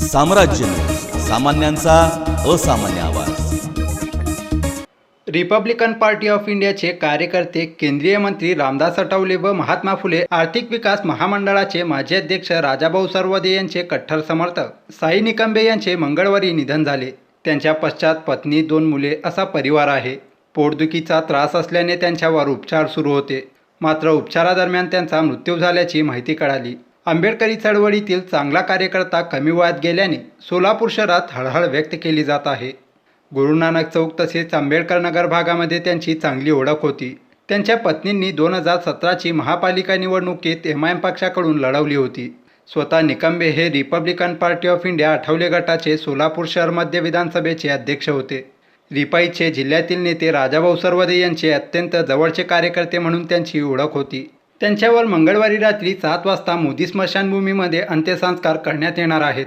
साम्राज्य न्यूज, सामान्यांचा असामान्य आवाज। रिपब्लिकन पार्टी ऑफ इंडियाचे कार्यकर्ते, केंद्रीय मंत्री रामदास आठवले व महात्मा फुले आर्थिक विकास महामंडळाचे माजी अध्यक्ष राजाभाऊ सरवदे यांचे कट्टर समर्थक साई निकंबे यांचे मंगळवारी निधन झाले। त्यांच्या पश्चात पत्नी, 2 मुले असा परिवार आहे। पोटदुखीचा त्रास असल्याने त्यांच्यावर उपचार सुरू होते, मात्र उपचारादरम्यान त्यांचा मृत्यू झाल्याची माहिती कळाली। आंबेडकरी चळवळीतील चांगला कार्यकर्ता कमी वयात गेल्याने सोलापूर शहरात हळहळ व्यक्त केली जात आहे। गुरु नानक चौक तसेच आंबेडकर नगर भागामध्ये त्यांची चांगली ओळख होती। त्यांच्या पत्नींनी 2017ची महापालिका निवडणुकीत MIM पक्षाकडून लढवली होती। स्वतः निकंबे हे Republican party of India Athawale गटाचे सोलापूर शहर मध्य विधानसभेचे अध्यक्ष होते। रिपाईचे जिल्ह्यातील नेते राजाभाऊ सरवदे यांचे अत्यंत जवळचे कार्यकर्ते म्हणून त्यांची ओळख होती। त्यांच्यावर मंगळवारी रात्री 7 वाजता मोदी स्मशानभूमीमध्ये अंत्यसंस्कार करण्यात येणार आहेत।